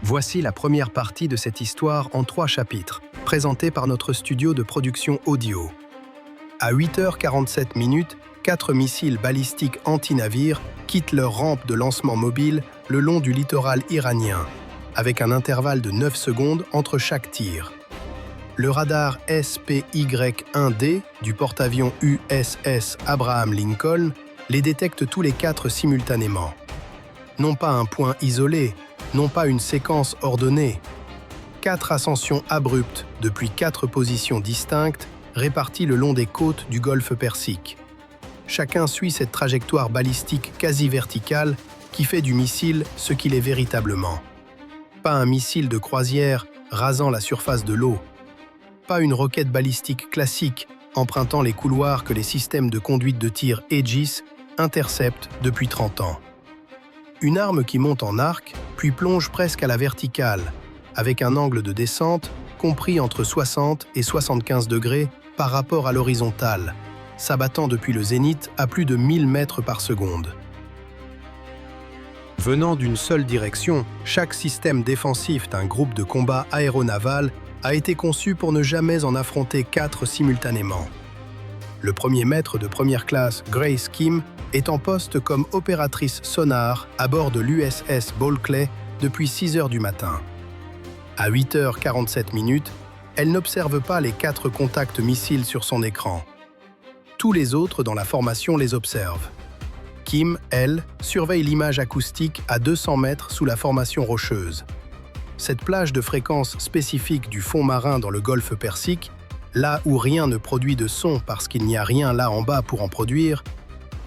Voici la première partie de cette histoire en 3 chapitres, présentée par notre studio de production audio. À 8h47, 4 missiles balistiques anti-navires quittent leur rampe de lancement mobile le long du littoral iranien, avec un intervalle de 9 secondes entre chaque tir. Le radar SPY-1D du porte-avions USS Abraham Lincoln les détecte tous les 4 simultanément. Non pas un point isolé, non pas une séquence ordonnée. 4 ascensions abruptes depuis 4 positions distinctes réparties le long des côtes du golfe Persique. Chacun suit cette trajectoire balistique quasi verticale qui fait du missile ce qu'il est véritablement. Pas un missile de croisière rasant la surface de l'eau. Pas une roquette balistique classique empruntant les couloirs que les systèmes de conduite de tir Aegis interceptent depuis 30 ans. Une arme qui monte en arc, puis plonge presque à la verticale, avec un angle de descente compris entre 60 et 75 degrés par rapport à l'horizontale, s'abattant depuis le zénith à plus de 1000 mètres par seconde. Venant d'une seule direction, chaque système défensif d'un groupe de combat aéronaval a été conçu pour ne jamais en affronter 4 simultanément. Le premier maître de première classe, Grace Kim, est en poste comme opératrice sonar à bord de l'USS Bulkley depuis 6 heures du matin. À 8h47, elle n'observe pas les 4 contacts missiles sur son écran. Tous les autres dans la formation les observent. Kim, elle, surveille l'image acoustique à 200 mètres sous la formation rocheuse. Cette plage de fréquence spécifique du fond marin dans le golfe Persique, là où rien ne produit de son parce qu'il n'y a rien là en bas pour en produire,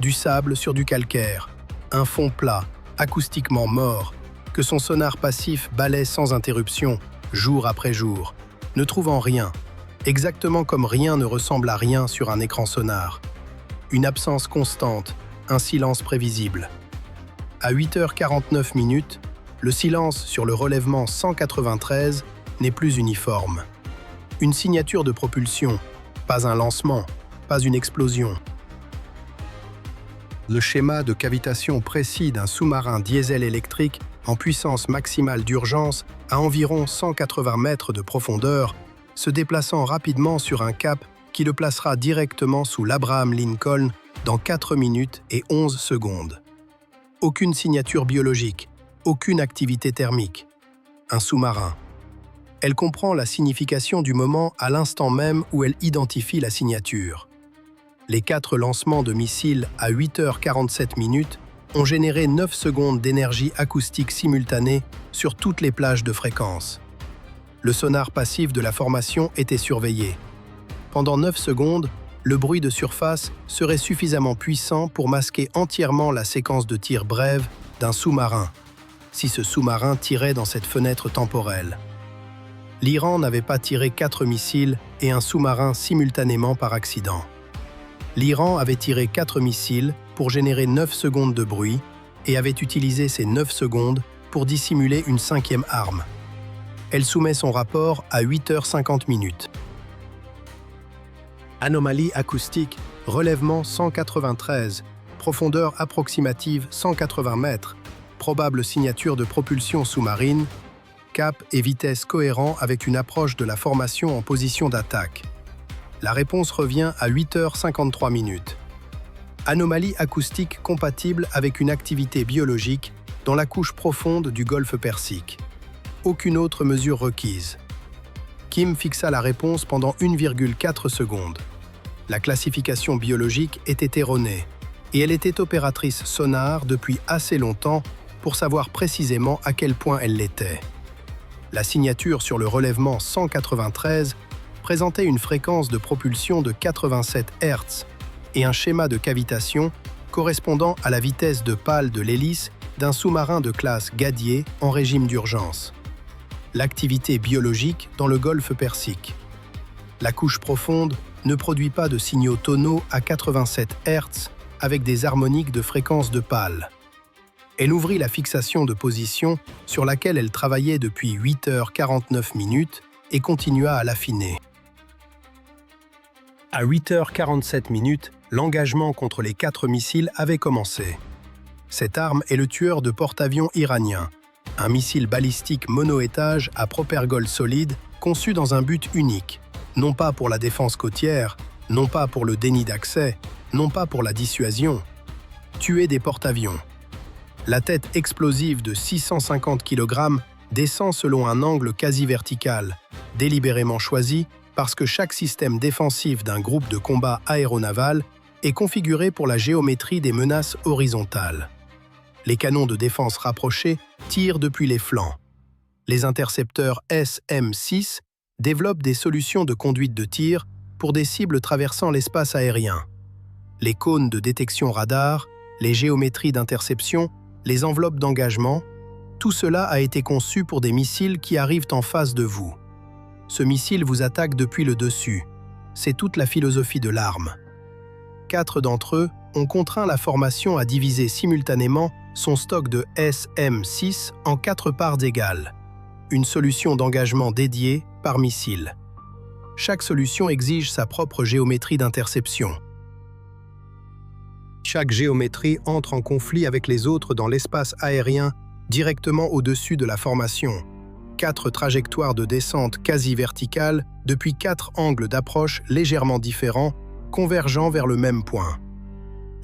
du sable sur du calcaire, un fond plat, acoustiquement mort, que son sonar passif balaie sans interruption, jour après jour, ne trouvant rien, exactement comme rien ne ressemble à rien sur un écran sonar. Une absence constante, un silence prévisible. À 8h49, le silence sur le relèvement 193 n'est plus uniforme. Une signature de propulsion, pas un lancement, pas une explosion. Le schéma de cavitation précis d'un sous-marin diesel électrique en puissance maximale d'urgence à environ 180 mètres de profondeur, se déplaçant rapidement sur un cap qui le placera directement sous l'Abraham Lincoln dans 4 minutes et 11 secondes. Aucune signature biologique, aucune activité thermique. Un sous-marin. Elle comprend la signification du moment à l'instant même où elle identifie la signature. Les 4 lancements de missiles à 8h47 ont généré 9 secondes d'énergie acoustique simultanée sur toutes les plages de fréquence. Le sonar passif de la formation était surveillé. Pendant 9 secondes, le bruit de surface serait suffisamment puissant pour masquer entièrement la séquence de tir brève d'un sous-marin, si ce sous-marin tirait dans cette fenêtre temporelle. L'Iran n'avait pas tiré 4 missiles et un sous-marin simultanément par accident. L'Iran avait tiré 4 missiles pour générer 9 secondes de bruit et avait utilisé ces 9 secondes pour dissimuler une 5e arme. Elle soumet son rapport à 8h50. Anomalie acoustique, relèvement 193, profondeur approximative 180 mètres, probable signature de propulsion sous-marine, cap et vitesse cohérents avec une approche de la formation en position d'attaque. La réponse revient à 8h53. Anomalie acoustique compatible avec une activité biologique dans la couche profonde du golfe Persique. Aucune autre mesure requise. Kim fixa la réponse pendant 1,4 secondes. La classification biologique était erronée et elle était opératrice sonar depuis assez longtemps pour savoir précisément à quel point elle l'était. La signature sur le relèvement 193 présentait une fréquence de propulsion de 87 Hz et un schéma de cavitation correspondant à la vitesse de pale de l'hélice d'un sous-marin de classe Gadier en régime d'urgence. L'activité biologique dans le golfe Persique. La couche profonde ne produit pas de signaux tonaux à 87 Hz avec des harmoniques de fréquence de pale. Elle ouvrit la fixation de position sur laquelle elle travaillait depuis 8h49 et continua à l'affiner. À 8h47, l'engagement contre les 4 missiles avait commencé. Cette arme est le tueur de porte-avions iranien, un missile balistique mono-étage à propergol solide conçu dans un but unique, non pas pour la défense côtière, non pas pour le déni d'accès, non pas pour la dissuasion. Tuer des porte-avions. La tête explosive de 650 kg descend selon un angle quasi vertical, délibérément choisi parce que chaque système défensif d'un groupe de combat aéronaval est configuré pour la géométrie des menaces horizontales. Les canons de défense rapprochés tirent depuis les flancs. Les intercepteurs SM-6 développent des solutions de conduite de tir pour des cibles traversant l'espace aérien. Les cônes de détection radar, les géométries d'interception, les enveloppes d'engagement, tout cela a été conçu pour des missiles qui arrivent en face de vous. Ce missile vous attaque depuis le dessus. C'est toute la philosophie de l'arme. 4 d'entre eux ont contraint la formation à diviser simultanément son stock de SM-6 en 4 parts égales. Une solution d'engagement dédiée par missile. Chaque solution exige sa propre géométrie d'interception. Chaque géométrie entre en conflit avec les autres dans l'espace aérien directement au-dessus de la formation. 4 trajectoires de descente quasi verticales depuis 4 angles d'approche légèrement différents, convergeant vers le même point.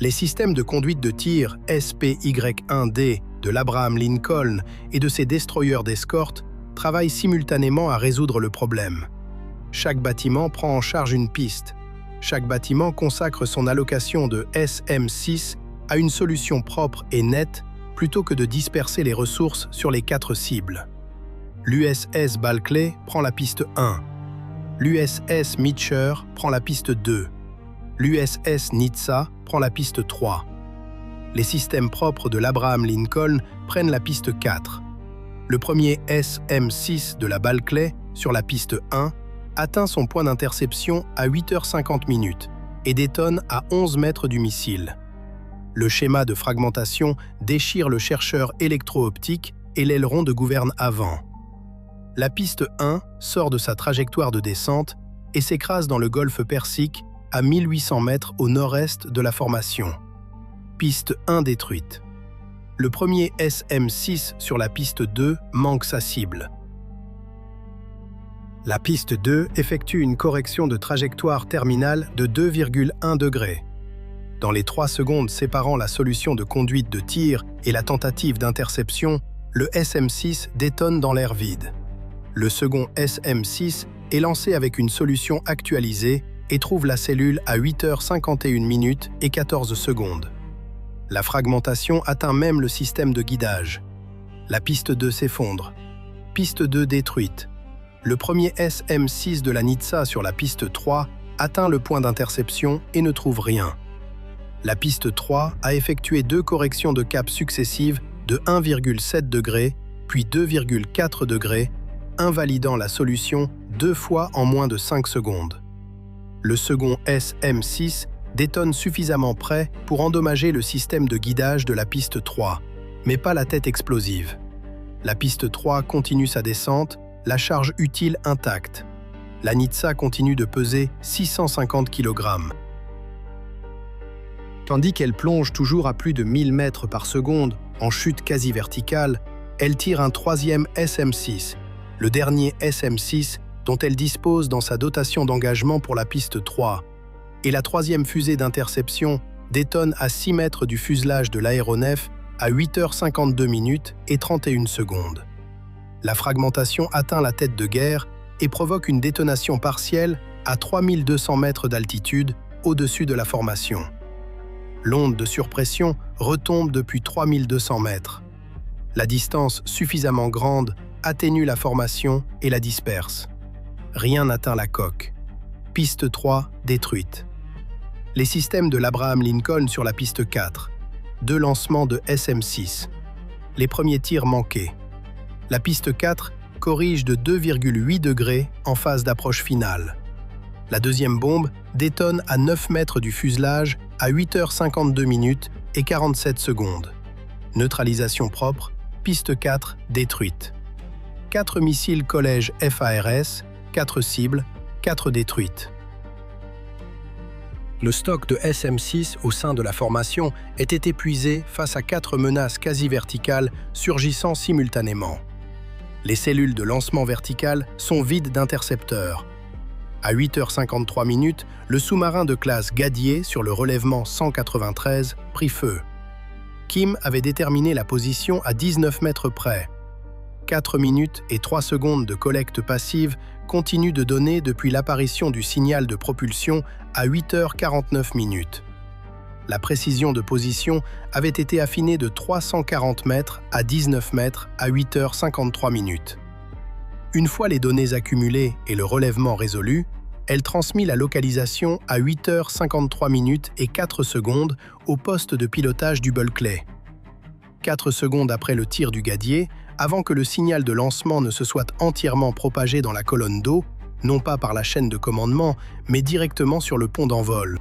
Les systèmes de conduite de tir SPY-1D de l'Abraham Lincoln et de ses destroyers d'escorte travaillent simultanément à résoudre le problème. Chaque bâtiment prend en charge une piste. Chaque bâtiment consacre son allocation de SM-6 à une solution propre et nette plutôt que de disperser les ressources sur les 4 cibles. L'USS Balkley prend la piste 1. L'USS Meacher prend la piste 2. L'USS Nitsa prend la piste 3. Les systèmes propres de l'Abraham Lincoln prennent la piste 4. Le premier SM-6 de la Balkley, sur la piste 1, atteint son point d'interception à 8h50 et détonne à 11 mètres du missile. Le schéma de fragmentation déchire le chercheur électro-optique et l'aileron de gouverne avant. La piste 1 sort de sa trajectoire de descente et s'écrase dans le golfe Persique à 1800 mètres au nord-est de la formation. Piste 1 détruite. Le premier SM-6 sur la piste 2 manque sa cible. La piste 2 effectue une correction de trajectoire terminale de 2,1 degrés. Dans les 3 secondes séparant la solution de conduite de tir et la tentative d'interception, le SM-6 détonne dans l'air vide. Le second SM-6 est lancé avec une solution actualisée et trouve la cellule à 8h51 et 14 secondes. La fragmentation atteint même le système de guidage. La piste 2 s'effondre. Piste 2 détruite. Le premier SM-6 de la Nitsa sur la piste 3 atteint le point d'interception et ne trouve rien. La piste 3 a effectué 2 corrections de cap successives de 1,7 degrés, puis 2,4 degrés, invalidant la solution 2 fois en moins de 5 secondes. Le second SM-6 détonne suffisamment près pour endommager le système de guidage de la piste 3, mais pas la tête explosive. La piste 3 continue sa descente, la charge utile intacte. La Nitsa continue de peser 650 kg. Tandis qu'elle plonge toujours à plus de 1000 mètres par seconde, en chute quasi verticale, elle tire un 3e SM-6, le dernier SM-6 dont elle dispose dans sa dotation d'engagement pour la piste 3, et la 3e fusée d'interception détonne à 6 mètres du fuselage de l'aéronef à 8h52 et 31 secondes. La fragmentation atteint la tête de guerre et provoque une détonation partielle à 3200 mètres d'altitude au-dessus de la formation. L'onde de surpression retombe depuis 3200 mètres. La distance suffisamment grande atténue la formation et la disperse. Rien n'atteint la coque. Piste 3 détruite. Les systèmes de l'Abraham Lincoln sur la piste 4. 2 lancements de SM-6. Les premiers tirs manqués. La piste 4 corrige de 2,8 degrés en phase d'approche finale. La deuxième bombe détonne à 9 mètres du fuselage à 8h52 et 47 secondes. Neutralisation propre, piste 4 détruite. 4 missiles collège FARS, 4 cibles, 4 détruites. Le stock de SM-6 au sein de la formation était épuisé face à 4 menaces quasi verticales surgissant simultanément. Les cellules de lancement vertical sont vides d'intercepteurs. À 8h53, le sous-marin de classe Gadier sur le relèvement 193 prit feu. Kim avait déterminé la position à 19 mètres près. 4 minutes et 3 secondes de collecte passive continuent de donner depuis l'apparition du signal de propulsion à 8h49. La précision de position avait été affinée de 340 mètres à 19 mètres à 8h53. Une fois les données accumulées et le relèvement résolu, elle transmit la localisation à 8h53 et 4 secondes au poste de pilotage du Bulkley. 4 secondes après le tir du Gadier, avant que le signal de lancement ne se soit entièrement propagé dans la colonne d'eau, non pas par la chaîne de commandement, mais directement sur le pont d'envol.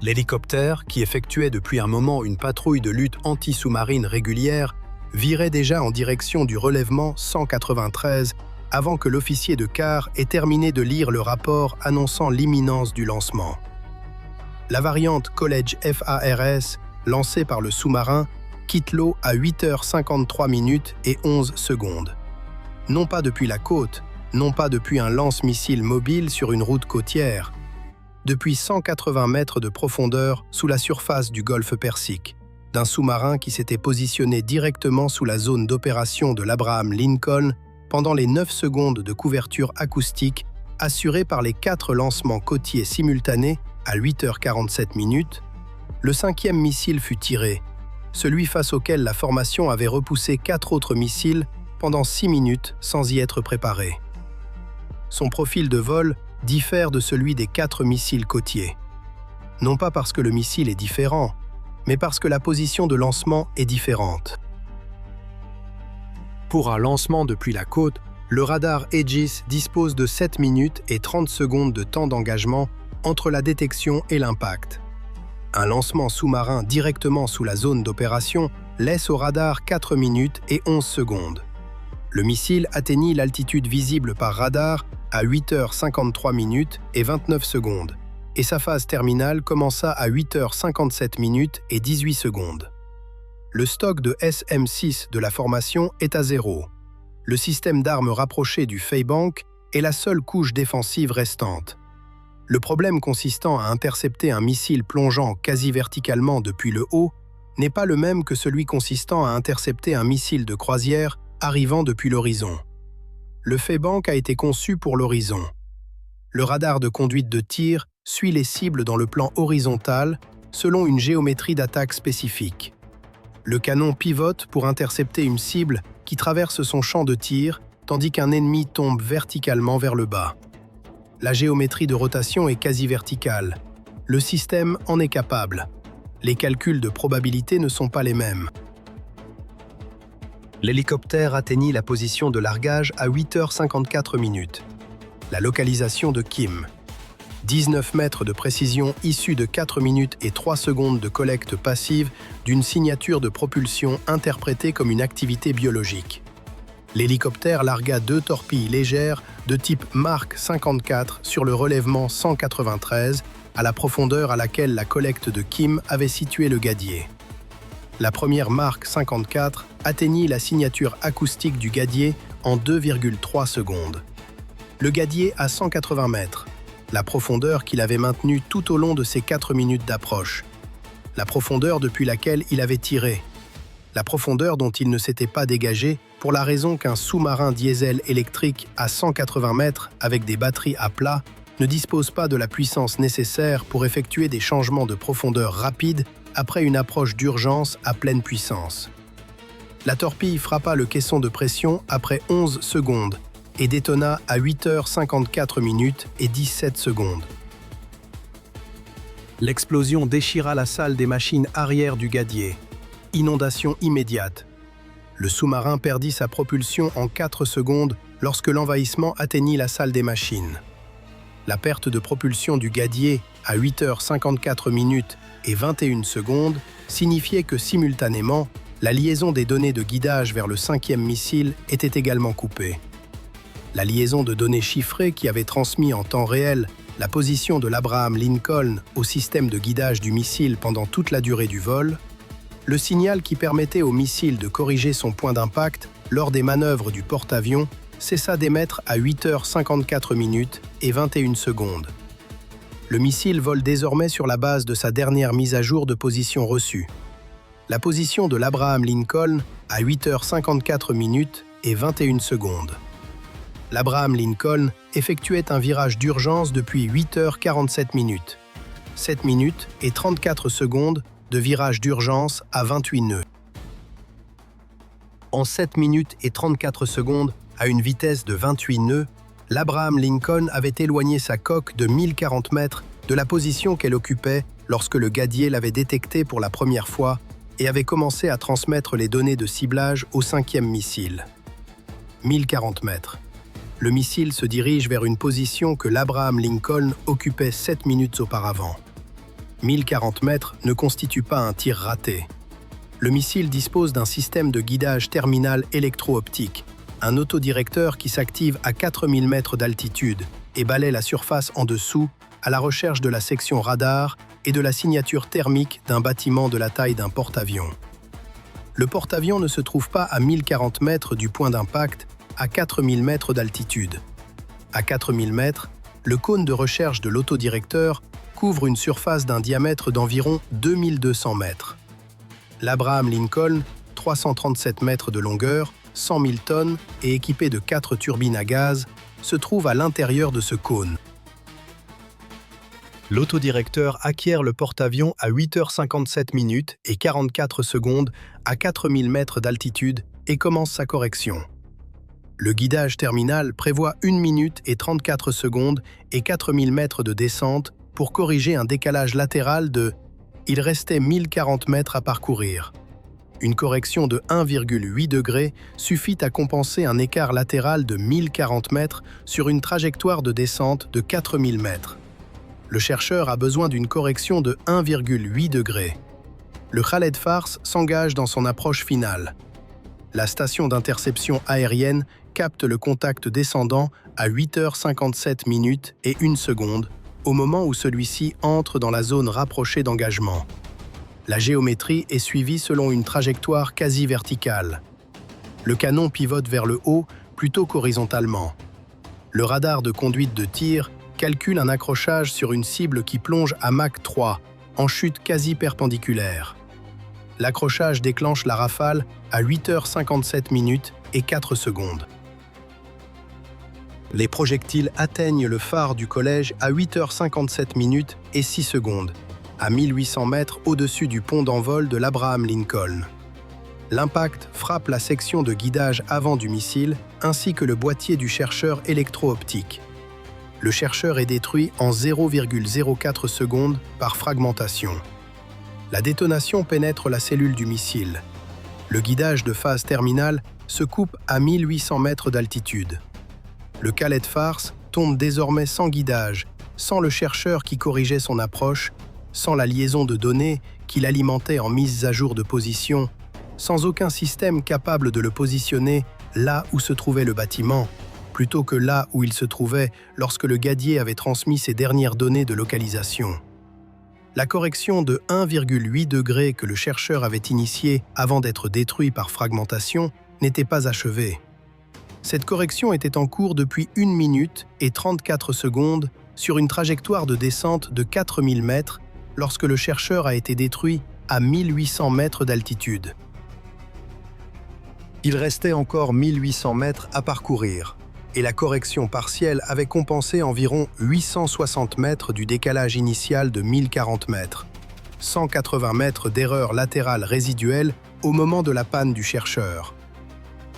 L'hélicoptère, qui effectuait depuis un moment une patrouille de lutte anti-sous-marine régulière, virait déjà en direction du relèvement 193 avant que l'officier de quart ait terminé de lire le rapport annonçant l'imminence du lancement. La variante College FARS, lancée par le sous-marin, quitte l'eau à 8h53 et 11 secondes. Non pas depuis la côte, non pas depuis un lance-missile mobile sur une route côtière, depuis 180 mètres de profondeur sous la surface du golfe Persique, d'un sous-marin qui s'était positionné directement sous la zone d'opération de l'Abraham Lincoln pendant les 9 secondes de couverture acoustique assurée par les 4 lancements côtiers simultanés à 8h47, le 5e missile fut tiré, celui face auquel la formation avait repoussé 4 autres missiles pendant 6 minutes sans y être préparé. Son profil de vol diffère de celui des 4 missiles côtiers. Non pas parce que le missile est différent, mais parce que la position de lancement est différente. Pour un lancement depuis la côte, le radar Aegis dispose de 7 minutes et 30 secondes de temps d'engagement entre la détection et l'impact. Un lancement sous-marin directement sous la zone d'opération laisse au radar 4 minutes et 11 secondes. Le missile atteignit l'altitude visible par radar à 8h53 et 29 secondes, et sa phase terminale commença à 8h57 et 18 secondes. Le stock de SM-6 de la formation est à 0. Le système d'armes rapproché du Feibank est la seule couche défensive restante. Le problème consistant à intercepter un missile plongeant quasi verticalement depuis le haut n'est pas le même que celui consistant à intercepter un missile de croisière arrivant depuis l'horizon. Le Feibank a été conçu pour l'horizon. Le radar de conduite de tir suit les cibles dans le plan horizontal selon une géométrie d'attaque spécifique. Le canon pivote pour intercepter une cible qui traverse son champ de tir, tandis qu'un ennemi tombe verticalement vers le bas. La géométrie de rotation est quasi verticale. Le système en est capable. Les calculs de probabilité ne sont pas les mêmes. L'hélicoptère atteignit la position de largage à 8h54. La localisation de Kim. 19 mètres de précision issus de 4 minutes et 3 secondes de collecte passive d'une signature de propulsion interprétée comme une activité biologique. L'hélicoptère largua 2 torpilles légères de type Mark 54 sur le relèvement 193 à la profondeur à laquelle la collecte de Kim avait situé le Gadier. La première Mark 54 atteignit la signature acoustique du Gadier en 2,3 secondes. Le Gadier à 180 mètres. La profondeur qu'il avait maintenue tout au long de ses 4 minutes d'approche. La profondeur depuis laquelle il avait tiré. La profondeur dont il ne s'était pas dégagé pour la raison qu'un sous-marin diesel électrique à 180 mètres avec des batteries à plat ne dispose pas de la puissance nécessaire pour effectuer des changements de profondeur rapides après une approche d'urgence à pleine puissance. La torpille frappa le caisson de pression après 11 secondes et détonna à 8h54 et 17 secondes. L'explosion déchira la salle des machines arrière du Gadier. Inondation immédiate. Le sous-marin perdit sa propulsion en 4 secondes lorsque l'envahissement atteignit la salle des machines. La perte de propulsion du Gadier à 8h54 et 21 secondes signifiait que simultanément, la liaison des données de guidage vers le 5e missile était également coupée. La liaison de données chiffrées qui avait transmis en temps réel la position de l'Abraham Lincoln au système de guidage du missile pendant toute la durée du vol, le signal qui permettait au missile de corriger son point d'impact lors des manœuvres du porte-avions cessa d'émettre à 8h54 minutes et 21 secondes. Le missile vole désormais sur la base de sa dernière mise à jour de position reçue. La position de l'Abraham Lincoln à 8h54 minutes et 21 secondes. L'Abraham Lincoln effectuait un virage d'urgence depuis 8h47 minutes, 7 minutes et 34 secondes de virage d'urgence à 28 nœuds. En 7 minutes et 34 secondes, à une vitesse de 28 nœuds, l'Abraham Lincoln avait éloigné sa coque de 1040 mètres de la position qu'elle occupait lorsque le Gadier l'avait détectée pour la première fois et avait commencé à transmettre les données de ciblage au 5e missile. 1040 mètres. Le missile se dirige vers une position que l'Abraham Lincoln occupait 7 minutes auparavant. 1040 mètres ne constitue pas un tir raté. Le missile dispose d'un système de guidage terminal électro-optique, un autodirecteur qui s'active à 4000 mètres d'altitude et balaie la surface en dessous à la recherche de la section radar et de la signature thermique d'un bâtiment de la taille d'un porte-avions. Le porte-avions ne se trouve pas à 1040 mètres du point d'impact, à 4000 mètres d'altitude. À 4000 mètres, le cône de recherche de l'autodirecteur couvre une surface d'un diamètre d'environ 2200 mètres. L'Abraham Lincoln, 337 mètres de longueur, 100 000 tonnes et équipé de 4 turbines à gaz, se trouve à l'intérieur de ce cône. L'autodirecteur acquiert le porte-avions à 8h57 minutes et 44 secondes à 4000 mètres d'altitude et commence sa correction. Le guidage terminal prévoit 1 minute et 34 secondes et 4000 mètres de descente pour corriger un décalage latéral de « il restait 1040 mètres à parcourir ». Une correction de 1,8 degré suffit à compenser un écart latéral de 1040 mètres sur une trajectoire de descente de 4000 mètres. Le chercheur a besoin d'une correction de 1,8 degré. Le Khaled Fars s'engage dans son approche finale. La station d'interception aérienne capte le contact descendant à 8h57 minutes et 1 seconde, au moment où celui-ci entre dans la zone rapprochée d'engagement. La géométrie est suivie selon une trajectoire quasi verticale. Le canon pivote vers le haut plutôt qu'horizontalement. Le radar de conduite de tir calcule un accrochage sur une cible qui plonge à Mach 3, en chute quasi perpendiculaire. L'accrochage déclenche la rafale à 8h57 minutes et 4 secondes. Les projectiles atteignent le phare du collège à 8h57 minutes et 6 secondes, à 1800 mètres au-dessus du pont d'envol de l'Abraham Lincoln. L'impact frappe la section de guidage avant du missile ainsi que le boîtier du chercheur électro-optique. Le chercheur est détruit en 0,04 secondes par fragmentation. La détonation pénètre la cellule du missile. Le guidage de phase terminale se coupe à 1800 mètres d'altitude. Le Khaled Fars tombe désormais sans guidage, sans le chercheur qui corrigeait son approche, sans la liaison de données qui l'alimentait en mise à jour de position, sans aucun système capable de le positionner là où se trouvait le bâtiment, plutôt que là où il se trouvait lorsque le Gadier avait transmis ses dernières données de localisation. La correction de 1,8 degré que le chercheur avait initiée avant d'être détruit par fragmentation n'était pas achevée. Cette correction était en cours depuis 1 minute et 34 secondes sur une trajectoire de descente de 4000 mètres lorsque le chercheur a été détruit à 1800 mètres d'altitude. Il restait encore 1800 mètres à parcourir, et la correction partielle avait compensé environ 860 mètres du décalage initial de 1040 mètres, 180 mètres d'erreur latérale résiduelle au moment de la panne du chercheur.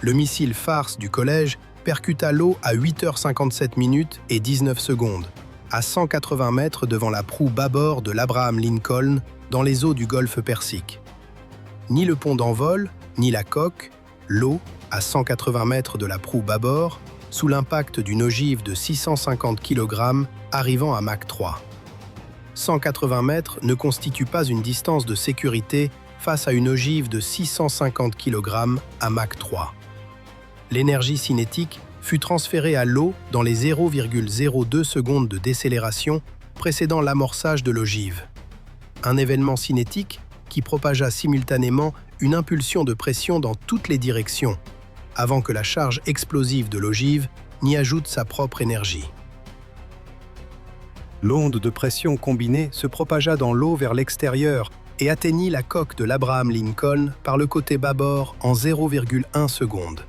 Le missile Fars du collège percuta l'eau à 8h57 minutes et 19 secondes, à 180 mètres devant la proue bâbord de l'Abraham Lincoln dans les eaux du golfe Persique. Ni le pont d'envol, ni la coque, l'eau, à 180 mètres de la proue bâbord, sous l'impact d'une ogive de 650 kg arrivant à Mach 3. 180 mètres ne constitue pas une distance de sécurité face à une ogive de 650 kg à Mach 3. L'énergie cinétique fut transféré à l'eau dans les 0,02 secondes de décélération précédant l'amorçage de l'ogive. Un événement cinétique qui propagea simultanément une impulsion de pression dans toutes les directions, avant que la charge explosive de l'ogive n'y ajoute sa propre énergie. L'onde de pression combinée se propagea dans l'eau vers l'extérieur et atteignit la coque de l'Abraham Lincoln par le côté bâbord en 0,1 seconde.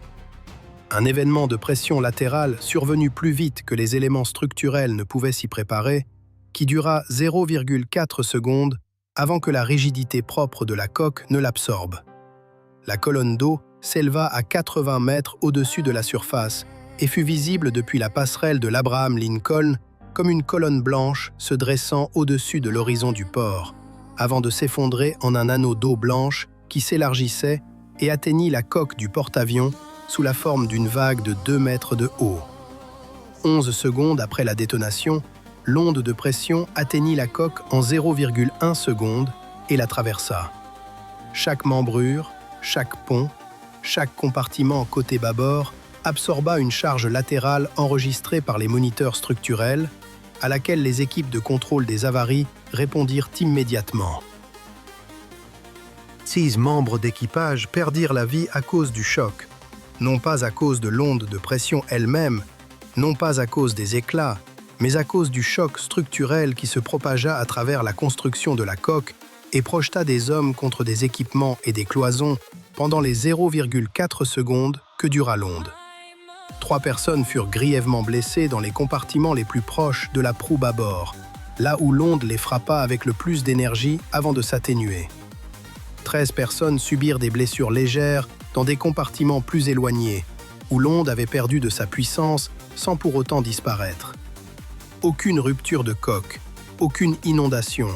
Un événement de pression latérale survenu plus vite que les éléments structurels ne pouvaient s'y préparer, qui dura 0,4 secondes avant que la rigidité propre de la coque ne l'absorbe. La colonne d'eau s'éleva à 80 mètres au-dessus de la surface et fut visible depuis la passerelle de l'Abraham Lincoln comme une colonne blanche se dressant au-dessus de l'horizon du port, avant de s'effondrer en un anneau d'eau blanche qui s'élargissait et atteignit la coque du porte-avions sous la forme d'une vague de 2 mètres de haut. 11 secondes après la détonation, l'onde de pression atteignit la coque en 0,1 seconde et la traversa. Chaque membrure, chaque pont, chaque compartiment côté bâbord absorba une charge latérale enregistrée par les moniteurs structurels, à laquelle les équipes de contrôle des avaries répondirent immédiatement. 6 membres d'équipage perdirent la vie à cause du choc, non pas à cause de l'onde de pression elle-même, non pas à cause des éclats, mais à cause du choc structurel qui se propagea à travers la construction de la coque et projeta des hommes contre des équipements et des cloisons pendant les 0,4 secondes que dura l'onde. 3 personnes furent grièvement blessées dans les compartiments les plus proches de la proue bâbord, là où l'onde les frappa avec le plus d'énergie avant de s'atténuer. 13 personnes subirent des blessures légères dans des compartiments plus éloignés, où l'onde avait perdu de sa puissance sans pour autant disparaître. Aucune rupture de coque, aucune inondation,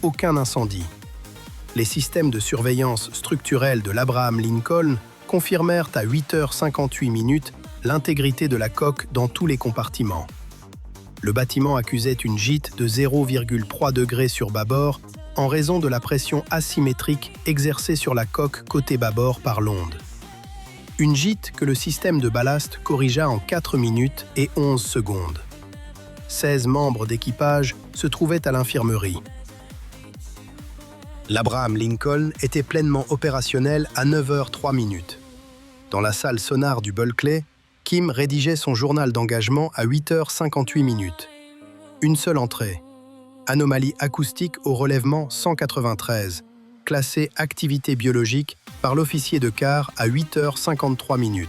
aucun incendie. Les systèmes de surveillance structurelle de l'Abraham Lincoln confirmèrent à 8h58 l'intégrité de la coque dans tous les compartiments. Le bâtiment accusait une gîte de 0,3 degrés sur bâbord en raison de la pression asymétrique exercée sur la coque côté bâbord par l'onde. Une gîte que le système de ballast corrigea en 4 minutes et 11 secondes. 16 membres d'équipage se trouvaient à l'infirmerie. L'Abraham Lincoln était pleinement opérationnel à 9h03. Dans la salle sonar du Bulkley, Kim rédigeait son journal d'engagement à 8h58. Une seule entrée. Anomalie acoustique au relèvement 193, classée activité biologique par l'officier de quart à 8h53.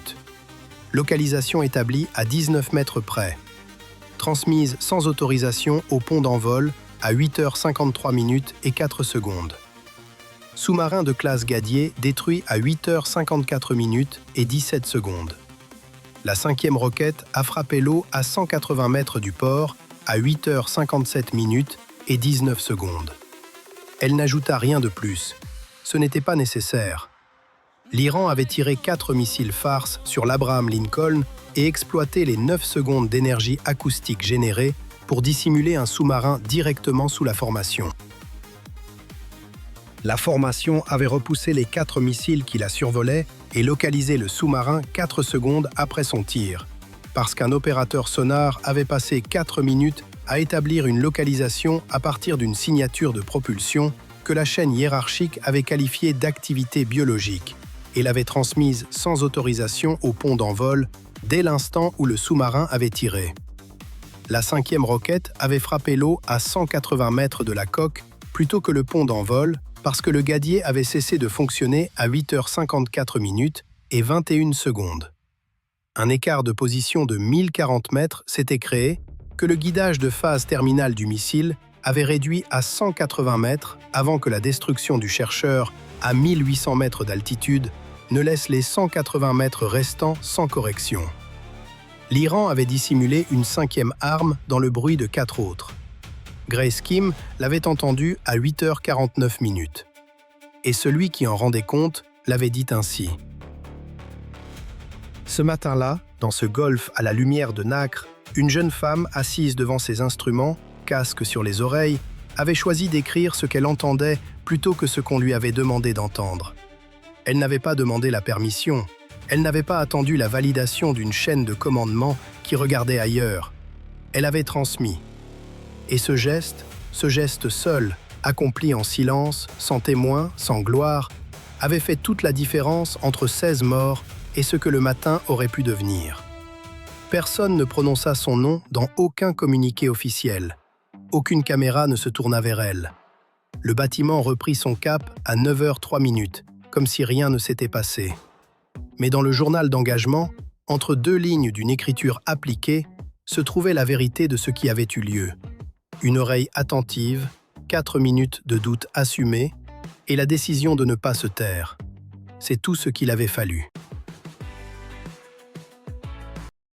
Localisation établie à 19 mètres près. Transmise sans autorisation au pont d'envol à 8h53 et 4 secondes. Sous-marin de classe Gadier détruit à 8h54 et 17 secondes. La 5e roquette a frappé l'eau à 180 mètres du port à 8h57 et 19 secondes. Elle n'ajouta rien de plus. Ce n'était pas nécessaire. L'Iran avait tiré 4 missiles farces sur l'Abraham Lincoln et exploité les 9 secondes d'énergie acoustique générée pour dissimuler un sous-marin directement sous la formation. La formation avait repoussé les 4 missiles qui la survolaient et localisé le sous-marin 4 secondes après son tir, parce qu'un opérateur sonar avait passé 4 minutes à établir une localisation à partir d'une signature de propulsion que la chaîne hiérarchique avait qualifiée d'activité biologique et l'avait transmise sans autorisation au pont d'envol dès l'instant où le sous-marin avait tiré. La 5e roquette avait frappé l'eau à 180 mètres de la coque plutôt que le pont d'envol parce que le Gadier avait cessé de fonctionner à 8h54 et 21 secondes. Un écart de position de 1040 mètres s'était créé que le guidage de phase terminale du missile avait réduit à 180 mètres avant que la destruction du chercheur à 1800 mètres d'altitude ne laisse les 180 mètres restants sans correction. L'Iran avait dissimulé une 5e arme dans le bruit de 4 autres. Grace Kim l'avait entendu à 8h49. Et celui qui en rendait compte l'avait dit ainsi. Ce matin-là, dans ce golfe à la lumière de nacre, une jeune femme assise devant ses instruments, casque sur les oreilles, avait choisi d'écrire ce qu'elle entendait plutôt que ce qu'on lui avait demandé d'entendre. Elle n'avait pas demandé la permission, Elle n'avait pas attendu la validation d'une chaîne de commandement qui regardait ailleurs. Elle avait transmis. Et ce geste seul, accompli en silence, sans témoin, sans gloire, avait fait toute la différence entre 16 morts et ce que le matin aurait pu devenir. Personne ne prononça son nom dans aucun communiqué officiel. Aucune caméra ne se tourna vers elle. Le bâtiment reprit son cap à 9h03, comme si rien ne s'était passé. Mais dans le journal d'engagement, entre deux lignes d'une écriture appliquée, se trouvait la vérité de ce qui avait eu lieu. Une oreille attentive, 4 minutes de doute assumé, et la décision de ne pas se taire. C'est tout ce qu'il avait fallu.